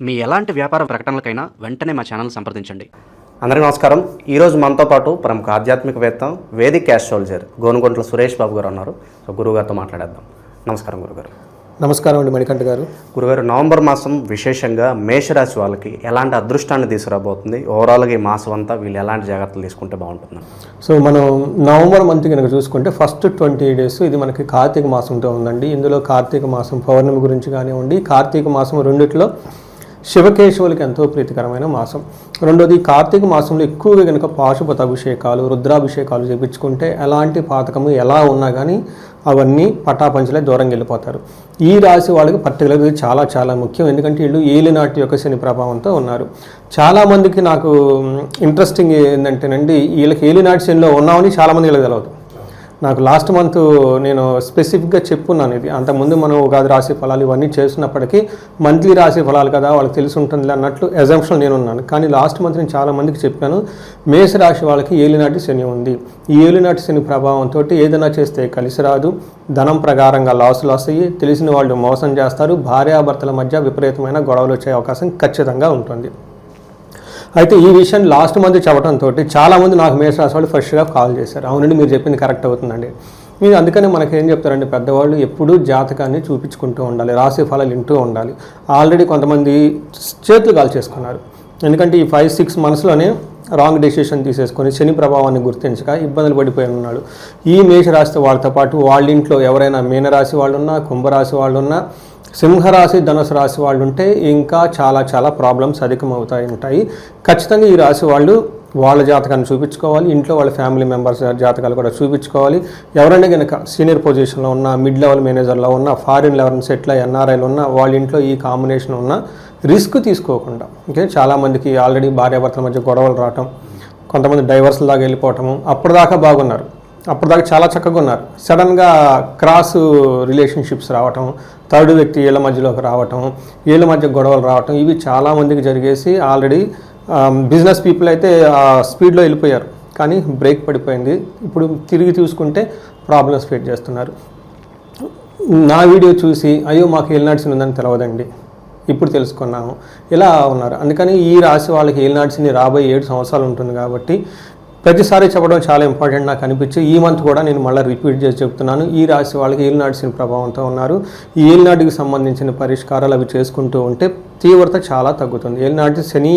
మీ ఎలాంటి వ్యాపార ప్రకటనలకైనా వెంటనే మా ఛానల్ సంప్రదించండి. అందరికీ నమస్కారం. ఈరోజు మనతో పాటు ప్రముఖ ఆధ్యాత్మికవేత్త వేదిక్ యాస్ట్రాలజర్ గోనుగొంట్ల సురేష్ బాబు గారు ఉన్నారు. సో గురువుగారితో మాట్లాడేద్దాం. నమస్కారం గురుగారు. నమస్కారం అండి మణికంఠ గారు. గురుగారు, నవంబర్ మాసం విశేషంగా మేషరాశి వాళ్ళకి ఎలాంటి అదృష్టాన్ని తీసుకురాబోతుంది? ఓవరాల్గా ఈ మాసం అంతా వీళ్ళు ఎలాంటి జాగ్రత్తలు తీసుకుంటే బాగుంటుంది? సో మనం నవంబర్ మంత్ కనుక చూసుకుంటే ఫస్ట్ 20 days ఇది మనకి కార్తీక మాసంతో ఉందండి. ఇందులో కార్తీక మాసం పౌర్ణమి గురించి కానివ్వండి, కార్తీక మాసం రెండిట్లో శివకేశవులకి ఎంతో ప్రీతికరమైన మాసం. రెండోది, కార్తీక మాసంలో ఎక్కువగా కనుక పాశుపత అభిషేకాలు, రుద్రాభిషేకాలు చేయించుకుంటే ఎలాంటి పాతకము ఎలా ఉన్నా కానీ అవన్నీ పటాపంచలే దూరంగా వెళ్ళిపోతారు. ఈ రాశి వాళ్ళకి పర్టికులర్గా చాలా చాలా ముఖ్యం. ఎందుకంటే వీళ్ళు ఏలినాటి యొక్క శని ప్రభావంతో ఉన్నారు. చాలామందికి నాకు ఇంట్రెస్టింగ్ ఏంటంటేనండి, వీళ్ళకి ఏలినాటి శనిలో ఉన్నామని చాలామంది వీళ్ళకి తెలియదు. నాకు లాస్ట్ మంత్ నేను స్పెసిఫిక్గా చెప్పున్నాను ఇది. అంతకుముందు మనం ఉగాది రాశి ఫలాలు ఇవన్నీ చేస్తున్నప్పటికీ మంత్లీ రాశి ఫలాలు కదా వాళ్ళకి తెలిసి ఉంటుంది అన్నట్లు ఎజంప్షన్ నేను ఉన్నాను. కానీ లాస్ట్ మంత్ నేను చాలామందికి చెప్పాను, మేషరాశి వాళ్ళకి ఏలినాటి శని ఉంది. ఈ ఏలినాటి శని ప్రభావంతో ఏదైనా చేస్తే కలిసి రాదు, ధనం ప్రకారంగా లాసులు వస్తాయి, తెలిసిన వాళ్ళు మోసం చేస్తారు, భార్యాభర్తల మధ్య విపరీతమైన గొడవలు వచ్చే అవకాశం ఖచ్చితంగా ఉంటుంది. అయితే ఈ విషయం లాస్ట్ మంత్ చెప్పడంతో చాలామంది నాకు మేషరాశి వాళ్ళు ఫ్రెష్గా కాల్ చేశారు. అవునండి, మీరు చెప్పింది కరెక్ట్ అవుతుందండి. మీరు అందుకని మనకి ఏం చెప్తారండి, పెద్దవాళ్ళు ఎప్పుడూ జాతకాన్ని చూపించుకుంటూ ఉండాలి, రాశి ఫలాలు వింటూ ఉండాలి. ఆల్రెడీ కొంతమంది చేతులు కాల్ చేసుకున్నారు. ఎందుకంటే ఈ 5-6 monthsలోనే రాంగ్ డెసిషన్ తీసేసుకొని శని ప్రభావాన్ని గుర్తించక ఇబ్బందులు పడిపోయి ఉన్నాడు. ఈ మేషరాశి వాళ్ళతో పాటు వాళ్ళ ఇంట్లో ఎవరైనా మీనరాశి వాళ్ళు ఉన్నా, కుంభరాశి వాళ్ళు ఉన్నా, సింహరాశి, ధనుసు రాశి వాళ్ళు ఉంటే ఇంకా చాలా చాలా ప్రాబ్లమ్స్ ఉంటాయి. ఖచ్చితంగా ఈ రాశి వాళ్ళు వాళ్ళ జాతకాన్ని చూపించుకోవాలి, ఇంట్లో వాళ్ళ ఫ్యామిలీ మెంబర్స్ జాతకాలు కూడా చూపించుకోవాలి. ఎవరైనా కనుక సీనియర్ పొజిషన్లో ఉన్న, మిడ్ లెవెల్ మేనేజర్లో ఉన్న, ఫారిన్ లెవెల్ సెటిల్ ఎన్ఆర్ఐలు ఉన్న, వాళ్ళ ఇంట్లో ఈ కాంబినేషన్ ఉన్న రిస్క్ తీసుకోకుండా, ఓకే, చాలామందికి ఆల్రెడీ భార్యాభర్తల మధ్య గొడవలు రావటం, కొంతమంది డైవర్స్ దాకా వెళ్ళిపోవటము, అప్పటిదాకా బాగున్నారు, అప్పటిదాకా చాలా చక్కగా ఉన్నారు, సడన్గా క్రాస్ రిలేషన్షిప్స్ రావటం, థర్డ్ వ్యక్తి వీళ్ళ మధ్యలోకి రావటం, వీళ్ళ మధ్య గొడవలు రావటం, ఇవి చాలామందికి జరిగేసి ఆల్రెడీ బిజినెస్ పీపుల్ అయితే ఆ స్పీడ్లో వెళ్ళిపోయారు, కానీ బ్రేక్ పడిపోయింది. ఇప్పుడు తిరిగి చూసుకుంటే ప్రాబ్లమ్స్ ఫేస్ చేస్తున్నారు. నా వీడియో చూసి అయ్యో మాకు ఏలినాటి శని ఉందని తెలియదండి, ఇప్పుడు తెలుసుకున్నాము, ఇలా ఉన్నారు. అందుకని ఈ రాశి వాళ్ళకి ఏలినాటి శని రాబోయే 7 సంవత్సరాలు ఉంటుంది కాబట్టి ప్రతిసారి చెప్పడం చాలా ఇంపార్టెంట్ నాకు అనిపించి ఈ మంత్ కూడా నేను మళ్ళీ రిపీట్ చేసి చెప్తున్నాను. ఈ రాశి వాళ్ళకి ఏలినాటి శని ప్రభావంతో ఉన్నారు. ఈ ఏలినాటికి సంబంధించిన పరిష్కారాలు అవి చేసుకుంటూ ఉంటే తీవ్రత చాలా తగ్గుతుంది. ఏలినాటి శని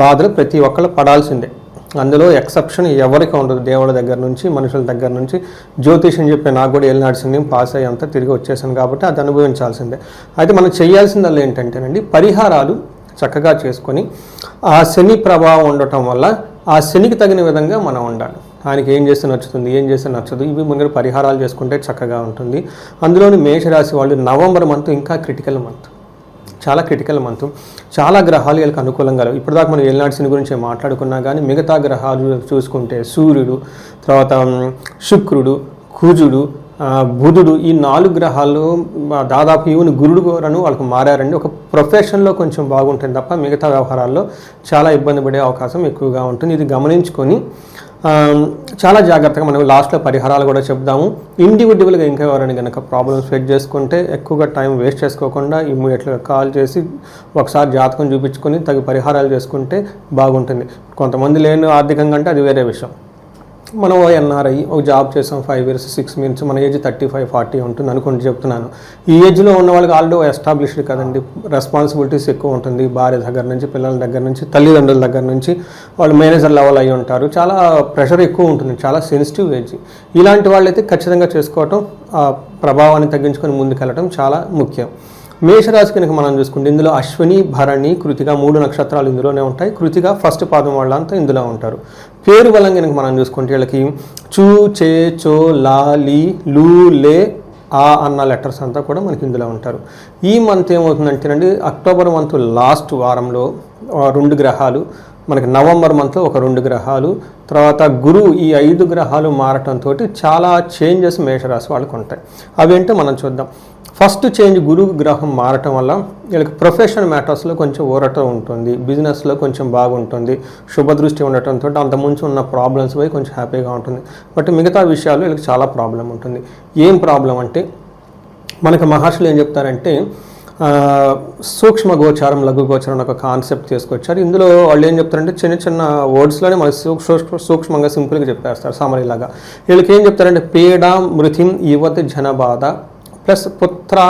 బాధలు ప్రతి ఒక్కళ్ళు పడాల్సిందే, అందులో ఎక్సెప్షన్ ఎవరికి ఉండదు. దేవుళ్ళ దగ్గర నుంచి, మనుషుల దగ్గర నుంచి, జ్యోతిషం చెప్పే నాకు కూడా ఏలినాటి శని పాస్ అయ్యంతా తిరిగి వచ్చేసాను కాబట్టి అది అనుభవించాల్సిందే. అయితే మనం చేయాల్సిందల్లా ఏంటంటేనండి, పరిహారాలు చక్కగా చేసుకొని ఆ శని ప్రభావం ఉండటం వల్ల ఆ శనికి తగిన విధంగా మనం ఉండాలి. ఆయనకి ఏం చేస్తే నచ్చుతుంది, ఏం చేస్తే నచ్చదు, ఇవి ముందు పరిహారాలు చేసుకుంటే చక్కగా ఉంటుంది. అందులోని మేషరాశి వాళ్ళు నవంబర్ మంత్ ఇంకా క్రిటికల్ మంత్, చాలా క్రిటికల్ మంత్. చాలా గ్రహాలు వీళ్ళకి అనుకూలంగా లేవు. ఇప్పటిదాకా మనం ఏలినాటి శని గురించి మాట్లాడుకున్నా కానీ మిగతా గ్రహాలు చూసుకుంటే సూర్యుడు, తర్వాత శుక్రుడు, కుజుడు, బుధుడు, ఈ 4 గ్రహాలు దాదాపు ఈవెన్ గురుడు కూడాను వాళ్ళకి మారారండి. ఒక ప్రొఫెషన్లో కొంచెం బాగుంటుంది తప్ప మిగతా వ్యవహారాల్లో చాలా ఇబ్బంది పడే అవకాశం ఎక్కువగా ఉంటుంది. ఇది గమనించుకొని చాలా జాగ్రత్తగా మనం లాస్ట్లో పరిహారాలు కూడా చెప్దాము. ఇండివిజువల్గా ఇంకా ఎవరైనా కనుక ప్రాబ్లమ్స్ ఫేస్ చేసుకుంటే ఎక్కువగా టైం వేస్ట్ చేసుకోకుండా ఇమ్మీడియట్గా కాల్ చేసి ఒకసారి జాతకం చూపించుకొని తగు పరిహారాలు చేసుకుంటే బాగుంటుంది. కొంతమంది లేని ఆర్థికంగా అంటే అది వేరే విషయం. మనం ఎన్ఆర్ఐ ఒక జాబ్ చేసాం 5 years 6 months, మన ఏజ్ 35-40 ఉంటుంది అనుకుంటూ చెప్తున్నాను. ఈ ఏజ్లో ఉన్న వాళ్ళకి ఆల్రెడీ ఎస్టాబ్లిష్డ్ కదండి, రెస్పాన్సిబిలిటీస్ ఎక్కువ ఉంటుంది. భార్య దగ్గర నుంచి, పిల్లల దగ్గర నుంచి, తల్లిదండ్రుల దగ్గర నుంచి, వాళ్ళు మేనేజర్ లెవెల్ అయ్యి ఉంటారు. చాలా ప్రెషర్ ఎక్కువ ఉంటుంది, చాలా సెన్సిటివ్ ఏజ్. ఇలాంటి వాళ్ళైతే ఖచ్చితంగా చేసుకోవటం, ఆ ప్రభావాన్ని తగ్గించుకొని ముందుకెళ్ళటం చాలా ముఖ్యం. మేషరాశి కనుక మనం చూసుకుంటే ఇందులో అశ్విని, భరణి, కృతిక 3 నక్షత్రాలు ఇందులోనే ఉంటాయి. కృతిక ఫస్ట్ పాదం వాళ్ళంతా ఇందులో ఉంటారు. పేరు బలం కనుక మనం చూసుకుంటే వీళ్ళకి చూ, చే, చో, లా, లీ, లూ, లే, ఆ అన్న లెటర్స్ అంతా కూడా మనకి ఇందులో ఉంటారు. ఈ మంత్ ఏమవుతుందంటేనండి, అక్టోబర్ మంత్ లాస్ట్ వారంలో 2 గ్రహాలు, మనకి నవంబర్ మంత్లో ఒక 2 గ్రహాలు, తర్వాత గురువు, ఈ 5 గ్రహాలు మారటంతో చాలా చేంజెస్ మేషరాశి వాళ్ళకు ఉంటాయి. అవేంటో మనం చూద్దాం. ఫస్ట్ చేంజ్, గురువు గ్రహం మారటం వల్ల వీళ్ళకి ప్రొఫెషనల్ మ్యాటర్స్లో కొంచెం ఊరట ఉంటుంది, బిజినెస్లో కొంచెం బాగుంటుంది, శుభదృష్టి ఉండటంతో అంతకుముందు ఉన్న ప్రాబ్లమ్స్ పోయి కొంచెం హ్యాపీగా ఉంటుంది. బట్ మిగతా విషయాల్లో వీళ్ళకి చాలా ప్రాబ్లం ఉంటుంది. ఏం ప్రాబ్లం అంటే మనకు మహర్షులు ఏం చెప్తారంటే సూక్ష్మ గోచారం లఘు గోచారం అని ఒక కాన్సెప్ట్ తీసుకొచ్చారు. ఇందులో వాళ్ళు ఏం చెప్తారంటే చిన్న చిన్న వర్డ్స్లోనే మనకి సూక్ష్మంగా సింపుల్గా చెప్పేస్తారు సమరీలాగా. వీళ్ళకి ఏం చెప్తారంటే పీడ మృతిం యువతి జనబాధ ప్లస్ పుత్ర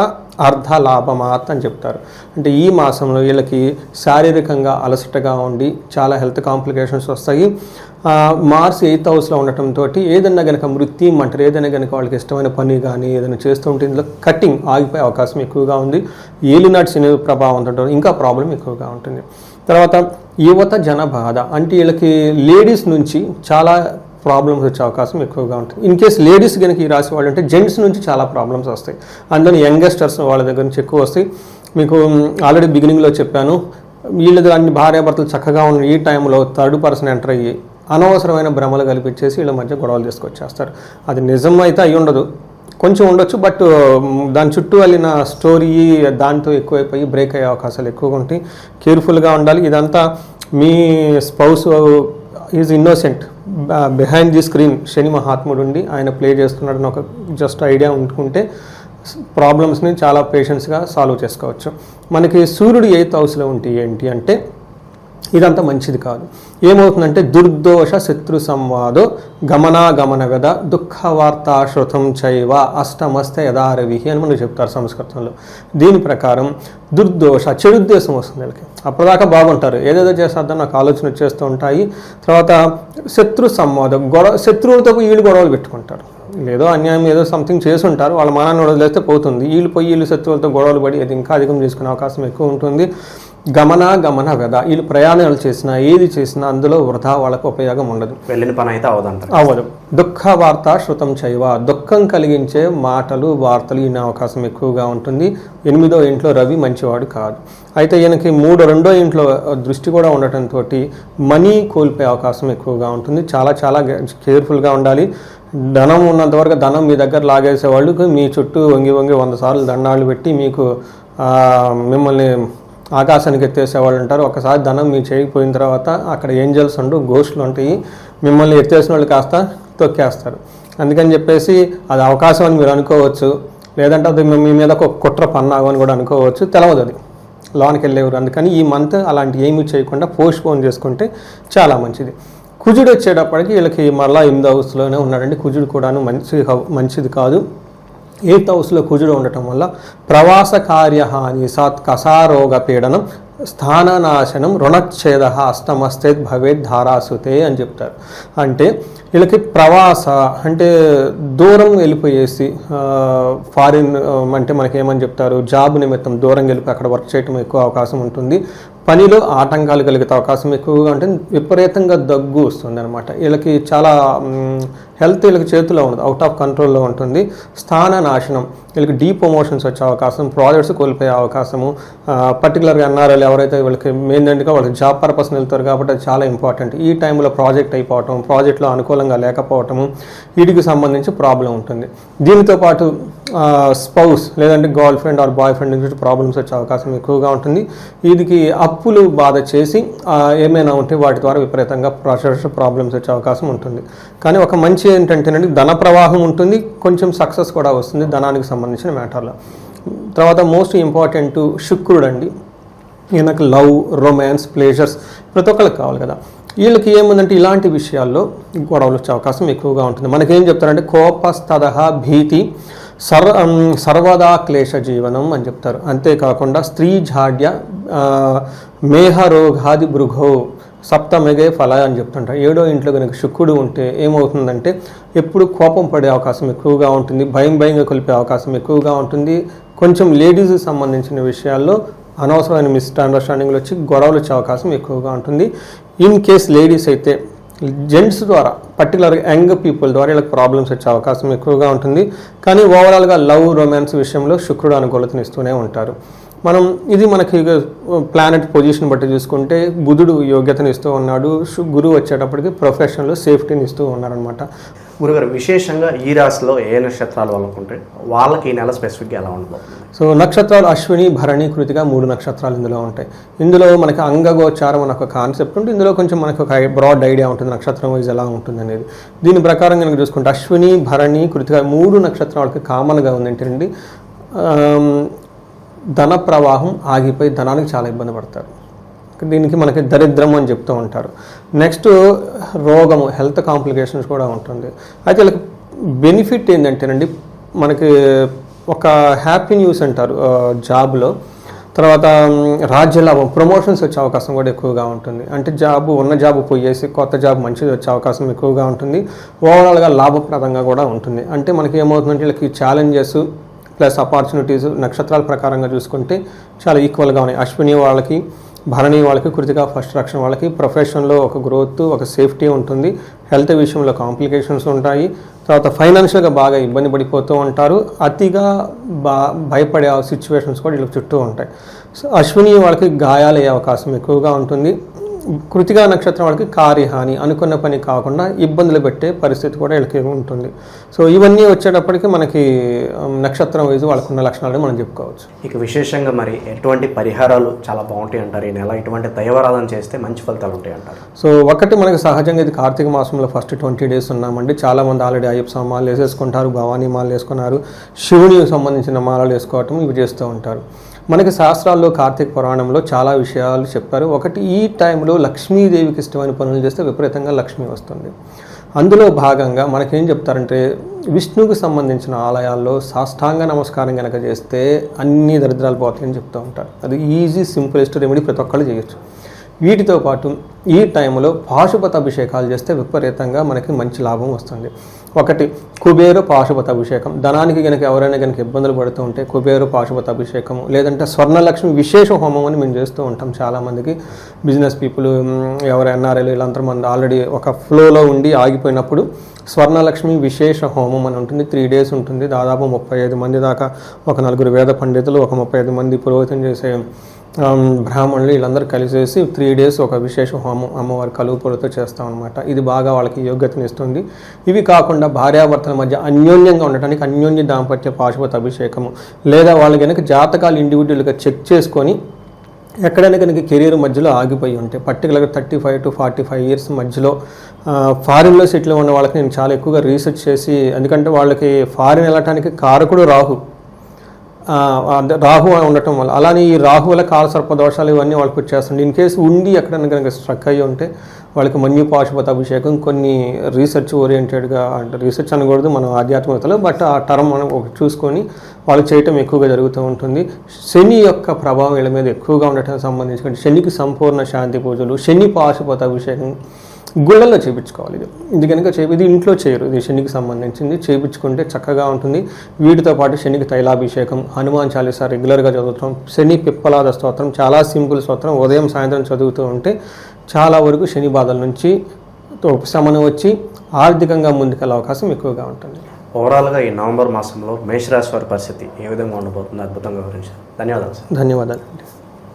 అర్ధ లాభమాత్ అని చెప్తారు. అంటే ఈ మాసంలో వీళ్ళకి శారీరకంగా అలసటగా ఉండి చాలా హెల్త్ కాంప్లికేషన్స్ వస్తాయి. మార్స్ 8th హౌస్లో ఉండటంతో ఏదైనా కనుక మృత్యం అంటారు, ఏదైనా కనుక వాళ్ళకి ఇష్టమైన పని కానీ ఏదైనా చేస్తూ ఉంటే ఇందులో కటింగ్ ఆగిపోయే అవకాశం ఎక్కువగా ఉంది. ఏలినాటి శని ప్రభావం ఉంటుంది, ఇంకా ప్రాబ్లం ఎక్కువగా ఉంటుంది. తర్వాత యువత జన బాధ అంటే వీళ్ళకి లేడీస్ నుంచి చాలా ప్రాబ్లమ్స్ వచ్చే అవకాశం ఎక్కువగా ఉంటుంది. ఇన్ కేస్ లేడీస్ కనుక ఈ రాశి వాళ్ళు అంటే జెంట్స్ నుంచి చాలా ప్రాబ్లమ్స్ వస్తాయి. అందులో యంగస్టర్స్ వాళ్ళ దగ్గర నుంచి ఎక్కువ వస్తాయి. మీకు ఆల్రెడీ బిగినింగ్లో చెప్పాను, వీళ్ళ అన్ని భార్యాభర్తలు చక్కగా ఉన్న ఈ టైంలో థర్డ్ పర్సన్ ఎంటర్ అయ్యి అనవసరమైన భ్రమలు కల్పించేసి వీళ్ళ మధ్య గొడవలు తీసుకొచ్చేస్తారు. అది నిజం అయితే అయి ఉండదు, కొంచెం ఉండొచ్చు, బట్ దాని చుట్టూ వెళ్ళిన స్టోరీ దాంతో ఎక్కువైపోయి బ్రేక్ అయ్యే అవకాశాలు ఎక్కువగా ఉంటాయి. కేర్ఫుల్గా ఉండాలి. ఇదంతా మీ spouse is innocent, behind the screen Shani మహాత్ముడు ఉండి ఆయన ప్లే చేస్తున్నాడని ఒక జస్ట్ ఐడియా ఉంటుకుంటే ప్రాబ్లమ్స్ని చాలా పేషెన్స్గా సాల్వ్ చేసుకోవచ్చు. మనకి సూర్యుడు 8th హౌస్లో ఉంటే ఏంటి అంటే ఇదంతా మంచిది కాదు. ఏమవుతుందంటే దుర్దోష శత్రు సంవాదో గమనాగమన వ్యధ దుఃఖవార్తా శృతం చైవ అష్టమస్త యథారవి అని మనకు చెప్తారు సంస్కృతంలో. దీని ప్రకారం దుర్దోష చెడుద్దేశం వస్తుంది వీళ్ళకి. అప్పటిదాకా బాగుంటారు, ఏదేదో చేసేద్దాం నాకు ఆలోచన వచ్చేస్తూ ఉంటాయి. తర్వాత శత్రు సంవాదం, శత్రువులతో వీళ్ళు గొడవలు పెట్టుకుంటారు. ఏదో అన్యాయం ఏదో సంథింగ్ చేసి ఉంటారు, వాళ్ళ మానాన్ని వదిలేస్తే పోతుంది. వీళ్ళు శత్రువులతో గొడవలు పడి అది ఇంకా అధికం చేసుకునే అవకాశం ఎక్కువ ఉంటుంది. గమన వ్యధ, వీళ్ళు ప్రయాణాలు చేసినా ఏది చేసినా అందులో వృధా వాళ్ళకు ఉపయోగం ఉండదు, వెళ్ళిన పని అయితే అవ్వదు. దుఃఖ వార్త శృతం చైవ, దుఃఖం కలిగించే మాటలు వార్తలు ఈయన అవకాశం ఎక్కువగా ఉంటుంది. 8వ ఇంట్లో రవి మంచివాడు కాదు. అయితే ఈయనకి 2వ ఇంట్లో దృష్టి కూడా ఉండటంతో మనీ కోల్పోయే అవకాశం ఎక్కువగా ఉంటుంది. చాలా చాలా కేర్ఫుల్గా ఉండాలి. ధనం ఉన్నంత వరకు ధనం మీ దగ్గర లాగేసే వాళ్ళకి మీ చుట్టూ వంగి 100 సార్లు దండాలు పెట్టి మీకు మిమ్మల్ని ఆకాశానికి ఎత్తేసేవాళ్ళు ఉంటారు. ఒకసారి ధనం మీ చేయకపోయిన తర్వాత అక్కడ ఏంజల్స్ గోస్టులు ఉంటాయి, మిమ్మల్ని ఎత్తేసిన వాళ్ళు కాస్త తొక్కేస్తారు. అందుకని చెప్పేసి అది అవకాశం అని మీరు అనుకోవచ్చు, లేదంటే అది మీ మీద ఒక కుట్ర పన్నాగు అని కూడా అనుకోవచ్చు, తెలవదు అది లోనికి వెళ్ళేవారు. అందుకని ఈ మంత్ అలాంటి ఏమీ చేయకుండా పోస్ట్పోన్ చేసుకుంటే చాలా మంచిది. కుజుడు వచ్చేటప్పటికి వీళ్ళకి మళ్ళీ 8th హౌస్లోనే ఉన్నాడండి. కుజుడు కూడాను మంచిది కాదు. 8th హౌస్లో కుజుడు ఉండటం వల్ల ప్రవాస కార్యహాని సాత్ కసారోగ పీడనం స్థాననాశనం రుణచ్ఛేద అష్టమస్తేత్ భవేత్ ధారాసుతే అని చెప్తారు. అంటే వీళ్ళకి ప్రవాస అంటే దూరం వెళ్ళిపోయేసి ఫారిన్ అంటే మనకేమని చెప్తారు, జాబ్ నిమిత్తం దూరం వెళ్ళిపోయి అక్కడ వర్క్ చేయడం ఎక్కువ అవకాశం ఉంటుంది. పనిలో ఆటంకాలు కలిగే అవకాశం ఎక్కువగా ఉంటుంది. విపరీతంగా దగ్గు వస్తుంది అనమాట. వీళ్ళకి చాలా హెల్త్ వీళ్ళకి చేతిలో ఉండదు, అవుట్ ఆఫ్ కంట్రోల్లో ఉంటుంది. స్థాన నాశనం, వీళ్ళకి డీప్రమోషన్స్ వచ్చే అవకాశం, ప్రాజెక్ట్స్ కోల్పోయే అవకాశము. పర్టికులర్గా ఎన్ఆర్ఎల్ ఎవరైతే వీళ్ళకి మెయిన్గా వాళ్ళకి జాబ్ పర్పస్ని వెళ్తారు కాబట్టి అది చాలా ఇంపార్టెంట్. ఈ టైంలో ప్రాజెక్ట్ అయిపోవటం, ప్రాజెక్ట్లో అనుకూలంగా లేకపోవటము, వీటికి సంబంధించి ప్రాబ్లం ఉంటుంది. దీనితో పాటు స్పౌస్ లేదంటే girl friend or boy friend నుంచి ప్రాబ్లమ్స్ వచ్చే అవకాశం ఎక్కువగా ఉంటుంది. వీటికి అప్పులు బాధ చేసి ఏమైనా ఉంటే వాటి ద్వారా విపరీతంగా ప్రాబ్లమ్స్ వచ్చే అవకాశం ఉంటుంది. కానీ ఒక మంచి ఏంటంటేనండి ధన ప్రవాహం ఉంటుంది, కొంచెం సక్సెస్ కూడా వస్తుంది ధనానికి సంబంధించిన మ్యాటర్లో. తర్వాత మోస్ట్ ఇంపార్టెంట్ శుక్రుడు అండి. ఈయనకు లవ్, రొమాన్స్, ప్లేజర్స్ ప్రతి ఒక్కరికి కావాలి కదా. వీళ్ళకి ఏముందంటే ఇలాంటి విషయాల్లో గొడవలు వచ్చే అవకాశం ఎక్కువగా ఉంటుంది. మనకేం చెప్తారంటే కోపస్తదహ భీతి సర్వదా క్లేశ జీవనం అని చెప్తారు. అంతేకాకుండా స్త్రీ జాడ్య మేహరోగాది భృగో సప్తమిగే ఫల అని చెప్తుంటారు. 7వ ఇంట్లో కనుక శుక్రుడు ఉంటే ఏమవుతుందంటే ఎప్పుడు కోపం పడే అవకాశం ఎక్కువగా ఉంటుంది, భయంగా కొలిపే అవకాశం ఎక్కువగా ఉంటుంది. కొంచెం లేడీస్కి సంబంధించిన విషయాల్లో అనవసరమైన మిస్అండర్స్టాండింగ్లు వచ్చి గొడవలు వచ్చే అవకాశం ఎక్కువగా ఉంటుంది. ఇన్ కేస్ లేడీస్ అయితే జెంట్స్ ద్వారా పర్టికులర్గా యంగ్ పీపుల్ ద్వారా వీళ్ళకి ప్రాబ్లమ్స్ వచ్చే అవకాశం ఎక్కువగా ఉంటుంది. కానీ ఓవరాల్గా లవ్, రొమాన్స్ విషయంలో శుక్రుడు అనుకూలతనిస్తూనే ఉంటారు. మనం ఇది మనకి ప్లానెట్ పొజిషన్ బట్టి చూసుకుంటే బుధుడు యోగ్యతను ఇస్తూ ఉన్నాడు, గురువు వచ్చేటప్పటికి ప్రొఫెషన్లో సేఫ్టీని ఇస్తూ ఉన్నారనమాట. గురుగారు విశేషంగా ఈ రాశిలో ఏ నక్షత్రాలు వాళ్ళకు ఉంటాయి, వాళ్ళకి ఈ నెల స్పెసిఫిక్గా ఎలా ఉండబోతుంది? సో నక్షత్రాలు అశ్విని, భరణి, కృతిక 3 నక్షత్రాలు ఇందులో ఉంటాయి. ఇందులో మనకి అంగగోచారం అనే ఒక కాన్సెప్ట్ ఉంటుంది. ఇందులో కొంచెం మనకు ఒక బ్రాడ్ ఐడియా ఉంటుంది నక్షత్రం వైజ్ ఎలా ఉంటుంది అనేది. దీని ప్రకారం కనుక చూసుకుంటే అశ్విని, భరణి, కృతిక 3 నక్షత్రాలకి కామన్గా ఉంది ఏంటండి ధన ప్రవాహం ఆగిపోయి ధనానికి చాలా ఇబ్బంది పడతారు. దీనికి మనకి దరిద్రం అని చెప్తూ ఉంటారు. నెక్స్ట్ రోగము, హెల్త్ కాంప్లికేషన్స్ కూడా ఉంటుంది. అయితే వీళ్ళకి బెనిఫిట్ ఏంటంటేనండి, మనకి ఒక హ్యాపీ న్యూస్ అంటారు జాబ్లో. తర్వాత రాజ్యలాభం, ప్రమోషన్స్ వచ్చే అవకాశం కూడా ఎక్కువగా ఉంటుంది. అంటే ఉన్న జాబ్ పోయేసి కొత్త జాబ్ మంచిది వచ్చే అవకాశం ఎక్కువగా ఉంటుంది. ఓవరాల్గా లాభప్రదంగా కూడా ఉంటుంది. అంటే మనకి ఏమవుతుందంటే వీళ్ళకి ఛాలెంజెస్ ప్లస్ ఆపర్చునిటీస్ నక్షత్రాల ప్రకారంగా చూసుకుంటే చాలా ఈక్వల్గా ఉన్నాయి. అశ్విని వాళ్ళకి, భరణి వాళ్ళకి, కృతిక ఫస్ట్ రక్షణ వాళ్ళకి ప్రొఫెషన్లో ఒక గ్రోత్, ఒక సేఫ్టీ ఉంటుంది. హెల్త్ విషయంలో కాంప్లికేషన్స్ ఉంటాయి. తర్వాత ఫైనాన్షియల్గా బాగా ఇబ్బంది పడిపోతూ ఉంటారు. అతిగా భయపడే సిచ్యువేషన్స్ కూడా వీళ్ళకి చుట్టూ ఉంటాయి. సో అశ్విని వాళ్ళకి గాయాలయ్యే అవకాశం ఎక్కువగా ఉంటుంది. కృతికా నక్షత్రం వాళ్ళకి కార్యహాని, అనుకున్న పని కాకుండా ఇబ్బందులు పెట్టే పరిస్థితి కూడా వీళ్ళకి ఉంటుంది. సో ఇవన్నీ వచ్చేటప్పటికి మనకి నక్షత్రం వైజ్ వాళ్ళకున్న లక్షణాలను మనం చెప్పుకోవచ్చు. ఇక విశేషంగా మరి ఎటువంటి పరిహారాలు చాలా బాగుంటాయి అంటారు? ఈ నెల ఇటువంటి దైవారాధన చేస్తే మంచి ఫలితాలు ఉంటాయి అంటారు? సో ఒకటి, మనకి సహజంగా ఇది కార్తీక మాసంలో ఫస్ట్ 20 days ఉన్నామండి. చాలామంది ఆల్రెడీ అయ్యప్ప మాలలు వేసేసుకుంటారు, భవానీ మాలలు వేసుకున్నారు, శివునికి సంబంధించిన మాలలు వేసుకోవటం ఇవి చేస్తూ ఉంటారు. మనకి శాస్త్రాల్లో కార్తీక పురాణంలో చాలా విషయాలు చెప్పారు. ఒకటి, ఈ టైంలో లక్ష్మీదేవికి ఇష్టమైన పనులు చేస్తే విపరీతంగా లక్ష్మి వస్తుంది. అందులో భాగంగా మనకేం చెప్తారంటే, విష్ణువుకి సంబంధించిన ఆలయాల్లో సాష్టాంగ నమస్కారం కనుక చేస్తే అన్ని దరిద్రాలు పోతాయని చెప్తూ ఉంటారు. అది ఈజీ సింపులెస్ట్ రెమెడీ, ప్రతి ఒక్కళ్ళు చేయొచ్చు. వీటితో పాటు ఈ టైంలో పాశుపత అభిషేకాలు చేస్తే విపరీతంగా మనకి మంచి లాభం వస్తుంది. ఒకటి, కుబేరు పాశుపత అభిషేకం. ధనానికి కనుక ఎవరైనా కనుక ఇబ్బందులు పడుతూ ఉంటే కుబేరు పాశుపత అభిషేకం, లేదంటే స్వర్ణలక్ష్మి విశేష హోమం అని మేము చేస్తూ ఉంటాం. చాలామందికి బిజినెస్ పీపుల్, ఎవరు ఎన్ఆర్ఐలు వీళ్ళంతా మంది ఆల్రెడీ ఒక ఫ్లోలో ఉండి ఆగిపోయినప్పుడు స్వర్ణలక్ష్మి విశేష హోమం అని ఉంటుంది. 3 days ఉంటుంది. దాదాపు 35 మంది దాకా, ఒక 4 వేద పండితులు, ఒక 35 మంది పురోహితం చేసే బ్రాహ్మణులు వీళ్ళందరూ కలిసేసి 3 days ఒక విశేష హోమం అమ్మవారి కలువు పొడితో చేస్తాం అనమాట. ఇది బాగా వాళ్ళకి యోగ్యతని ఇస్తుంది. ఇవి కాకుండా భార్యాభర్తల మధ్య అన్యోన్యంగా ఉండటానికి అన్యోన్య దాంపత్య పాశుపత అభిషేకము, లేదా వాళ్ళు కనుక జాతకాలు ఇండివిజువల్గా చెక్ చేసుకొని ఎక్కడైనా కనుక కెరీర్ మధ్యలో ఆగిపోయి ఉంటే, పర్టికులర్గా 35 to 45 years మధ్యలో ఫారిన్లో సెటిల్ ఉన్న వాళ్ళకి నేను చాలా ఎక్కువగా రీసెర్చ్ చేసి, ఎందుకంటే వాళ్ళకి ఫారిన్ వెళ్ళటానికి కారకుడు రాహు ఉండటం వల్ల, అలానే ఈ రాహు వల్ల కాలసర్ప దోషాలు ఇవన్నీ వాళ్ళకి వచ్చేస్తుంది. ఇన్ కేసు ఉండి ఎక్కడైనా కనుక స్ట్రక్ అయ్యి ఉంటే వాళ్ళకి మన్యు పాశుపత అభిషేకం కొన్ని రీసెర్చ్ ఓరియంటెడ్గా, అంటే రీసెర్చ్ అనకూడదు మనం ఆధ్యాత్మికతలో, బట్ ఆ టర్మ్ మనం ఒకటి చూసుకొని వాళ్ళు చేయటం ఎక్కువగా జరుగుతూ ఉంటుంది. శని యొక్క ప్రభావం వీళ్ళ మీద ఎక్కువగా ఉండటానికి సంబంధించి శనికి సంపూర్ణ శాంతి పూజలు, శని పాశుపత అభిషేకం గుళ్ళల్లో చేయించుకోవాలి. ఇది కనుక ఇది ఇంట్లో చేయరు, ఇది శనికి సంబంధించింది. చేయించుకుంటే చక్కగా ఉంటుంది. వీటితో పాటు శనికి తైలాభిషేకం, హనుమాన్ చాలీసా రెగ్యులర్గా చదువుతాం, శని పిప్పలాద స్తోత్రం, చాలా సింపుల్ స్తోత్రం, ఉదయం సాయంత్రం చదువుతూ ఉంటే చాలా వరకు శని బాధల నుంచి ఉపశమనం వచ్చి ఆర్థికంగా ముందుకెళ్ళే అవకాశం ఎక్కువగా ఉంటుంది. ఓవరాల్గా ఈ నవంబర్ మాసంలో మేషరాశి వారి పరిస్థితి ఏ విధంగా ఉండబోతుందో అద్భుతంగా వివరించారు. ధన్యవాదాలు సార్. ధన్యవాదాలు.